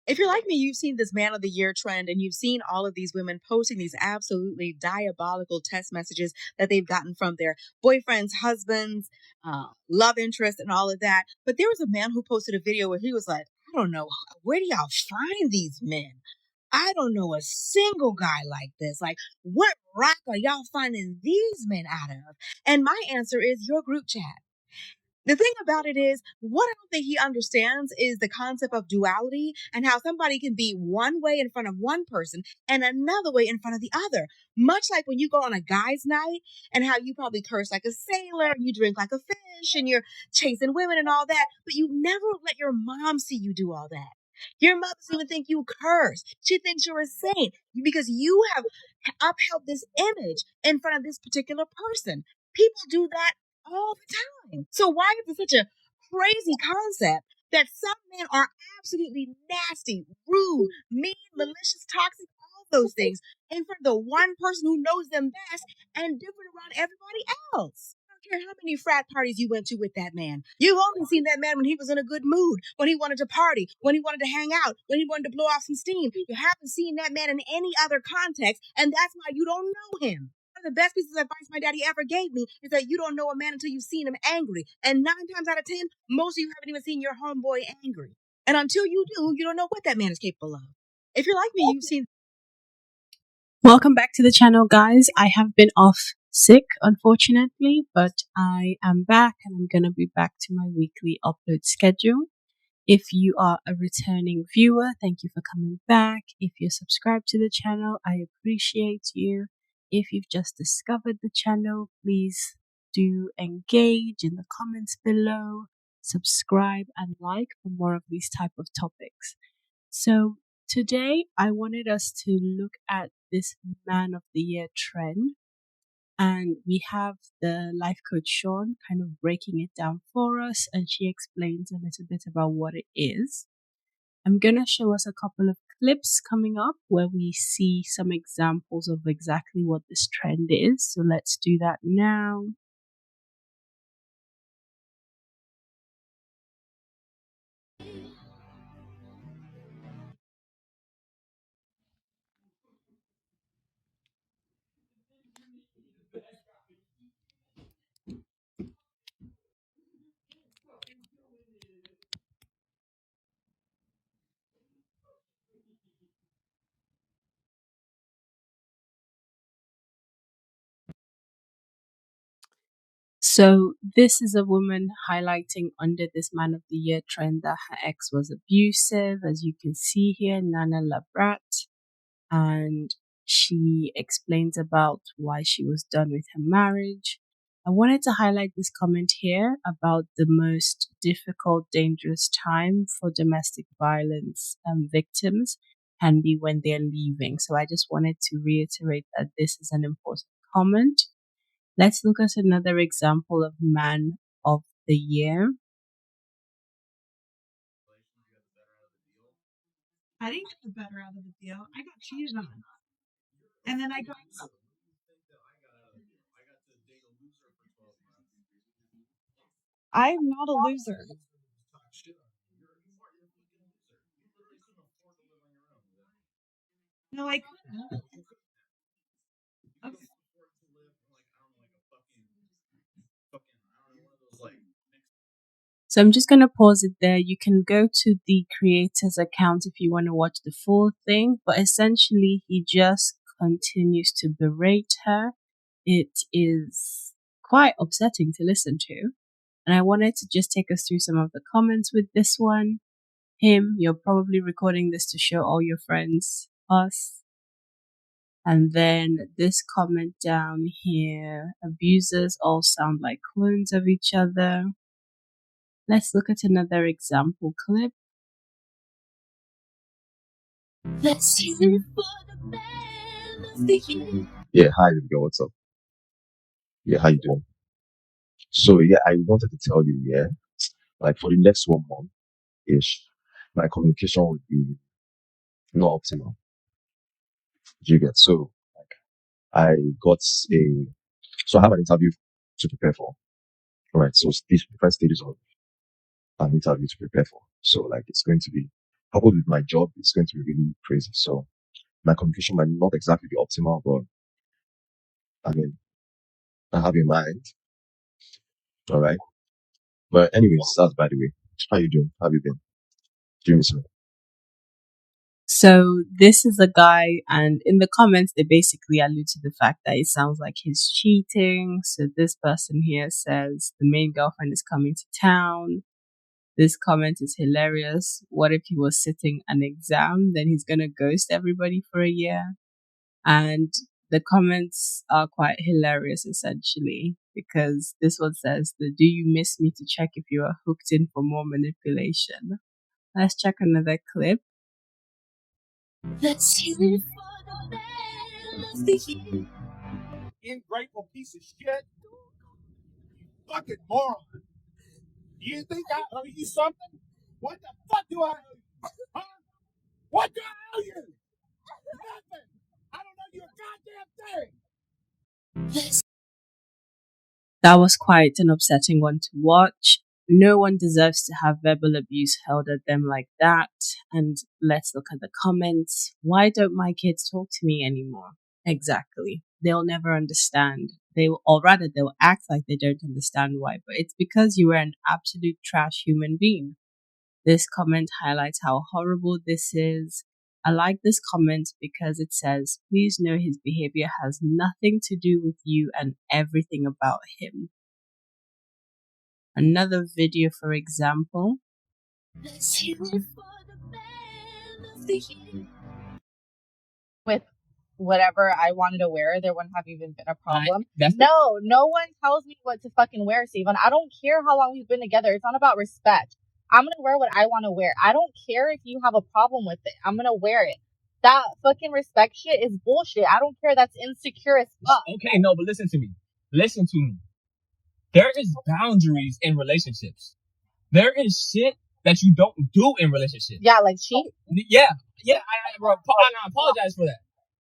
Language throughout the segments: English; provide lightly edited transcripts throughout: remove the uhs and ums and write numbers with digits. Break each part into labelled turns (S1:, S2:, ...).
S1: If you're like me, you've seen this man of the year trend and you've seen all of these women posting these absolutely diabolical text messages that they've gotten from their boyfriends, husbands, love interest, and all of that. But there was a man who posted a video where he was like, I don't know, where do y'all find these men? I don't know a single guy like this. Like, what rock are y'all finding these men out of? And my answer is your group chat. The thing about it is, what I don't think he understands is the concept of duality and how somebody can be one way in front of one person and another way in front of the other. Much like when you go on a guy's night and how you probably curse like a sailor and you drink like a fish and you're chasing women and all that, but you never let your mom see you do all that. Your mother doesn't even think you curse. She thinks you're a saint because you have upheld this image in front of this particular person. People do that all the time. So why is it such a crazy concept that some men are absolutely nasty, rude, mean, malicious, toxic, all those things in front of the one person who knows them best and different around everybody else? I don't care how many frat parties you went to with that man. You've only seen that man when he was in a good mood, when he wanted to party, when he wanted to hang out, when he wanted to blow off some steam. You haven't seen that man in any other context, and that's why you don't know him. One of the best pieces of advice my daddy ever gave me is that you don't know a man until you've seen him angry. And 9 times out of 10, most of you haven't even seen your homeboy angry. And until you do, you don't know what that man is capable of. If you're like me, you've seen.
S2: Welcome back to the channel, guys. I have been off sick, unfortunately, but I am back and I'm going to be back to my weekly upload schedule. If you are a returning viewer, thank you for coming back. If you're subscribed to the channel, I appreciate you. If you've just discovered the channel, please do engage in the comments below, subscribe and like for more of these type of topics. So today I wanted us to look at this man of the year trend, and we have the life coach Sean kind of breaking it down for us, and she explains a little bit about what it is. I'm going to show us a couple of clips coming up where we see some examples of exactly what this trend is. So let's do that now. So this is a woman highlighting under this man of the year trend that her ex was abusive, as you can see here, Nana Labrat, and she explains about why she was done with her marriage. I wanted to highlight this comment here about the most difficult, dangerous time for domestic violence victims can be when they're leaving. So I just wanted to reiterate that this is an important comment. Let's look at another example of man of the year.
S1: I didn't get the better out of the deal. I got cheated on. And then I got. I'm not a loser. No, I couldn't. Okay.
S2: So I'm just going to pause it there. You can go to the creator's account if you want to watch the full thing, but essentially he just continues to berate her. It is quite upsetting to listen to. And I wanted to just take us through some of the comments with this one. Him, you're probably recording this to show all your friends. Us. And then this comment down here, abusers all sound like clones of each other. Let's look at another example clip. Let's hear it for the man of the year.
S3: Yeah, hi, girl. What's up? Yeah, how you doing? So yeah, I wanted to tell you, yeah, like for the next 1 month ish, my communication would be not optimal. Do you get? So like I got a so I have an interview to prepare for. Right. So these different stages of an interview to prepare for. So like it's going to be coupled with my job, it's going to be really crazy. So my communication might not exactly be optimal, but I mean, I have in mind. All right. But anyways, that's by the way. How you doing? How have you been? Doing so.
S2: So this is a guy, and in the comments, they basically allude to the fact that it sounds like he's cheating. So this person here says the main girlfriend is coming to town. This comment is hilarious. What if he was sitting an exam? Then he's gonna ghost everybody for a year. And the comments are quite hilarious essentially because this one says the "Do you miss me?" to check if you are hooked in for more manipulation. Let's check another clip. Let's hear it for the man of the year.
S4: Ingrateful piece of shit. Fucking moron. You think I owe you something? What the fuck do I owe you? Huh? What do I owe you? Nothing. I don't owe you a goddamn thing.
S2: That was quite an upsetting one to watch. No one deserves to have verbal abuse hurled at them like that. And let's look at the comments. Why don't my kids talk to me anymore? Exactly. They'll never understand. Or rather, they'll act like they don't understand why, but it's because you were an absolute trash human being. This comment highlights how horrible this is. I like this comment because it says, please know his behavior has nothing to do with you and everything about him. Another video, for example. Let's hear it for the man of the year.
S1: With whatever I wanted to wear, there wouldn't have even been a problem. No one tells me what to fucking wear, Steven. I don't care how long we've been together. It's not about respect. I'm gonna wear what I want to wear. I don't care if you have a problem with it. I'm gonna wear it. That fucking respect shit is bullshit. I don't care. That's insecure as fuck.
S4: Okay, no, but listen to me. Listen to me. There is boundaries in relationships. There is shit that you don't do in relationships.
S1: Yeah, like cheat.
S4: Yeah. I apologize for that.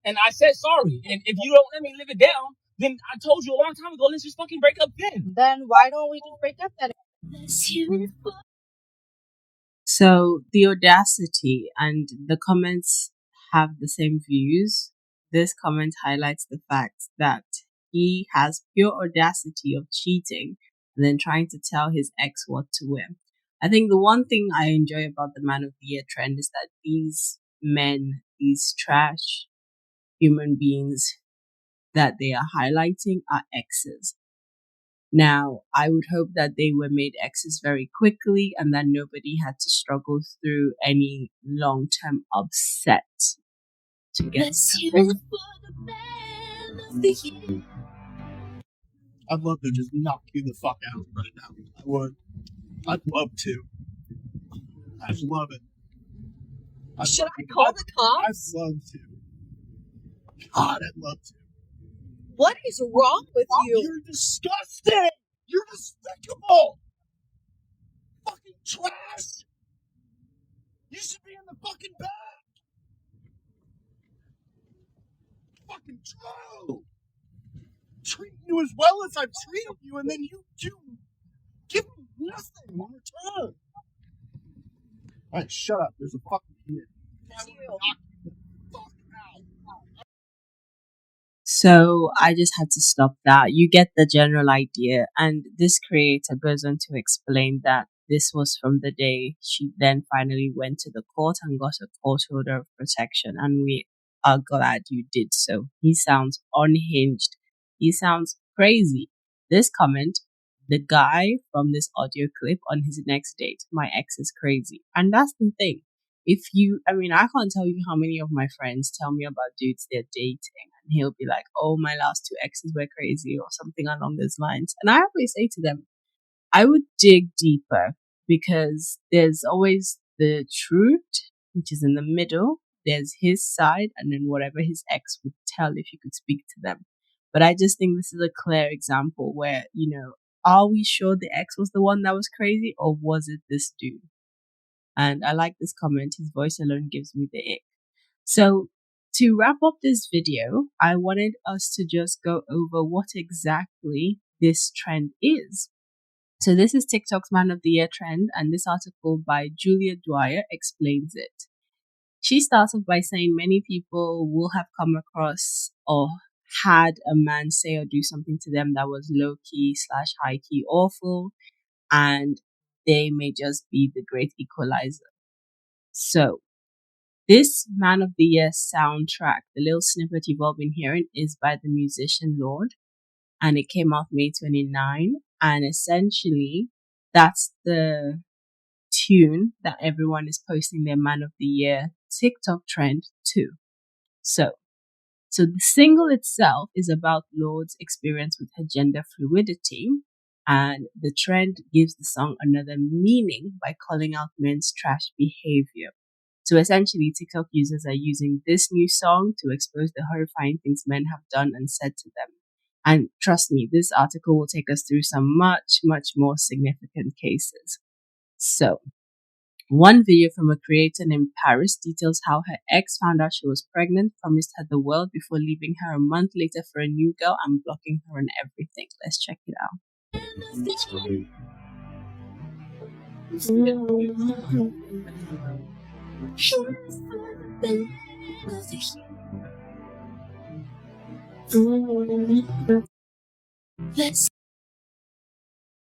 S4: And I said sorry. And if you don't let me live it down, then I told you a long time ago, let's just fucking break up then.
S1: Then why don't we just break up then?
S2: So the audacity, and the comments have the same views. This comment highlights the fact that he has pure audacity of cheating and then trying to tell his ex what to wear. I think the one thing I enjoy about the Man of the Year trend is that these men, these trash human beings that they are highlighting are exes. Now, I would hope that they were made exes very quickly and that nobody had to struggle through any long-term upset to get them.
S4: I'd love to just knock you the fuck out right now. I would. I'd love to. I'd love it.
S1: Should I call the cops?
S4: I'd love to. God, I'd love to.
S1: What is wrong with you?
S4: You're disgusting! You're despicable! Fucking trash! You should be in the fucking back! Fucking true! Treat you as well as I've treated you, and then you give me nothing in return! Alright, shut up. There's a fucking kid.
S2: So I just had to stop that. You get the general idea. And this creator goes on to explain that this was from the day she then finally went to the court and got a court order of protection. And we are glad you did so. He sounds unhinged. He sounds crazy. This comment, the guy from this audio clip on his next date, my ex is crazy. And that's the thing. I can't tell you how many of my friends tell me about dudes they're dating, and he'll be like, oh, my last two exes were crazy, or something along those lines. And I always say to them, I would dig deeper because there's always the truth, which is in the middle. There's his side, and then whatever his ex would tell if you could speak to them. But I just think this is a clear example where, are we sure the ex was the one that was crazy, or was it this dude? And I like this comment. His voice alone gives me the ick. So to wrap up this video, I wanted us to just go over what exactly this trend is. So this is TikTok's Man of the Year trend, and this article by Julia Dwyer explains it. She starts off by saying many people will have come across or had a man say or do something to them that was low key slash high key awful, and they may just be the great equalizer. So, this Man of the Year soundtrack, the little snippet you've all been hearing, is by the musician Lord, and it came out May 29. And essentially, that's the tune that everyone is posting their Man of the Year TikTok trend to. So, so the single itself is about Lord's experience with her gender fluidity, and the trend gives the song another meaning by calling out men's trash behavior. So essentially, TikTok users are using this new song to expose the horrifying things men have done and said to them. And trust me, this article will take us through some much, much more significant cases. So, one video from a creator named Paris details how her ex found out she was pregnant, promised her the world before leaving her a month later for a new girl and blocking her on everything. Let's check it out.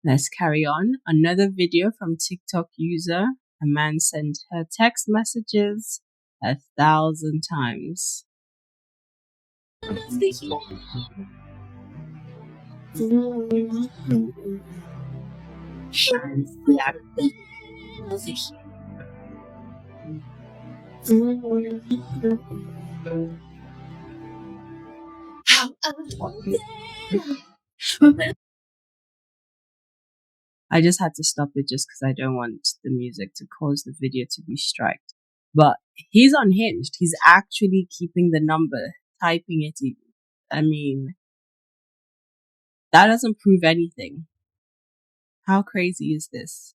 S2: Let's carry on. Another video from TikTok user. A man sent her text messages 1,000 times. I just had to stop it just because I don't want the music to cause the video to be striked. But he's unhinged. He's actually keeping the number, typing it. I mean, that doesn't prove anything. How crazy is this?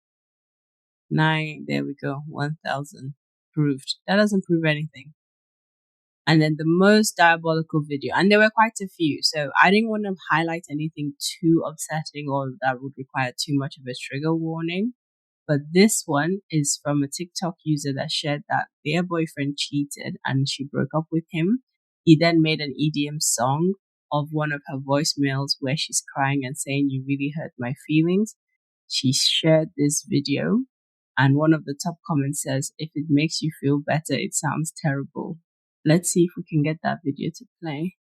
S2: 9, there we go, 1,000 proved. That doesn't prove anything. And then the most diabolical video, and there were quite a few, so I didn't want to highlight anything too upsetting or that would require too much of a trigger warning. But this one is from a TikTok user that shared that their boyfriend cheated and she broke up with him. He then made an EDM song of one of her voicemails where she's crying and saying, "You really hurt my feelings." She shared this video, and one of the top comments says, "If it makes you feel better, it sounds terrible." Let's see if we can get that video to play.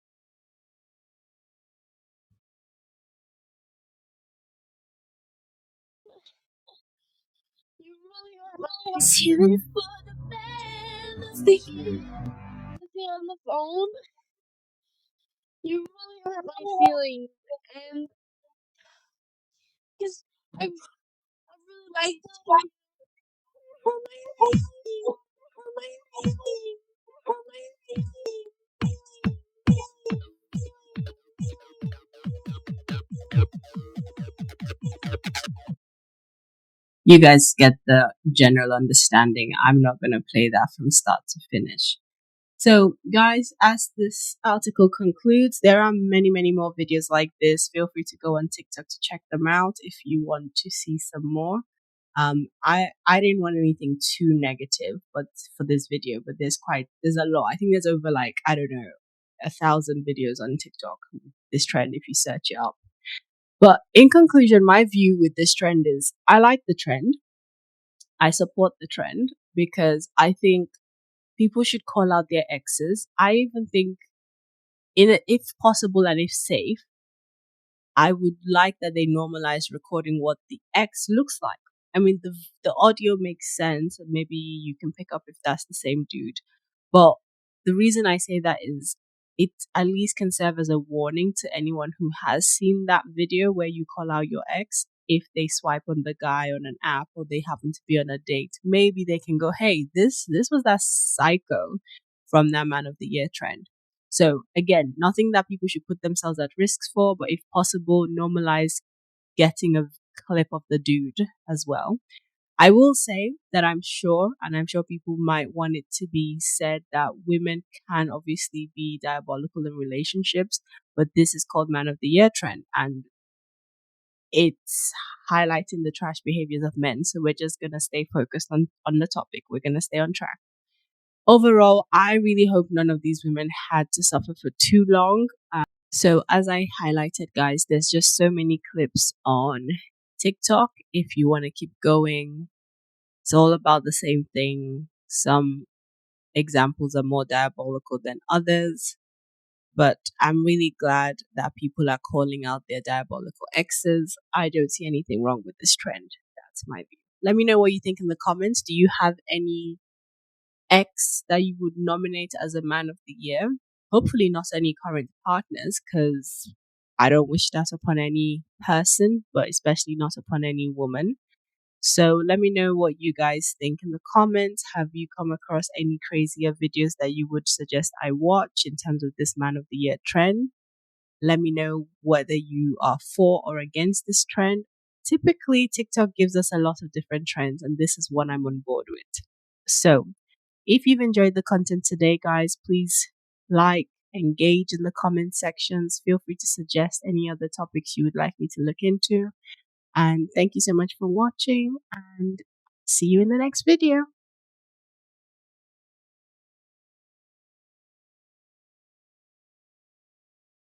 S5: You really are my feeling for the band. On the phone. You really hurt my feelings, and because I really like you. Hurt my feelings. Hurt my feelings. Hurt my
S2: You guys get the general understanding. I'm not going to play that from start to finish. So, guys, as this article concludes, there are many, many more videos like this. Feel free to go on TikTok to check them out if you want to see some more. I didn't want anything too negative, but for this video, but there's a lot. I think there's over like, I don't know, 1,000 videos on TikTok, this trend if you search it up. But in conclusion, my view with this trend is I like the trend. I support the trend because I think people should call out their exes. I even think, if possible and if safe, I would like that they normalize recording what the ex looks like. I mean, the audio makes sense, and maybe you can pick up if that's the same dude. But the reason I say that is it at least can serve as a warning to anyone who has seen that video where you call out your ex. If they swipe on the guy on an app or they happen to be on a date, maybe they can go, "Hey, this was that psycho from that Man of the Year trend." So again, nothing that people should put themselves at risk for, but if possible, normalize getting a clip of the dude as well. I will say that I'm sure, and I'm sure people might want it to be said that women can obviously be diabolical in relationships, but this is called Man of the Year trend, and it's highlighting the trash behaviors of men. So we're just gonna stay focused on the topic. We're gonna stay on track. Overall, I really hope none of these women had to suffer for too long. So, as I highlighted, guys, there's just so many clips on TikTok. If you want to keep going, it's all about the same thing. Some examples are more diabolical than others, but I'm really glad that people are calling out their diabolical exes. I don't see anything wrong with this trend. That's my view. Let me know what you think in the comments. Do you have any ex that you would nominate as a man of the year? Hopefully, not any current partners, because I don't wish that upon any person, but especially not upon any woman. So let me know what you guys think in the comments. Have you come across any crazier videos that you would suggest I watch in terms of this man of the year trend? Let me know whether you are for or against this trend. Typically, TikTok gives us a lot of different trends, and this is one I'm on board with. So, if you've enjoyed the content today, guys, please like, engage in the comment sections. Feel free to suggest any other topics you would like me to look into. And thank you so much for watching, and see you in the next video.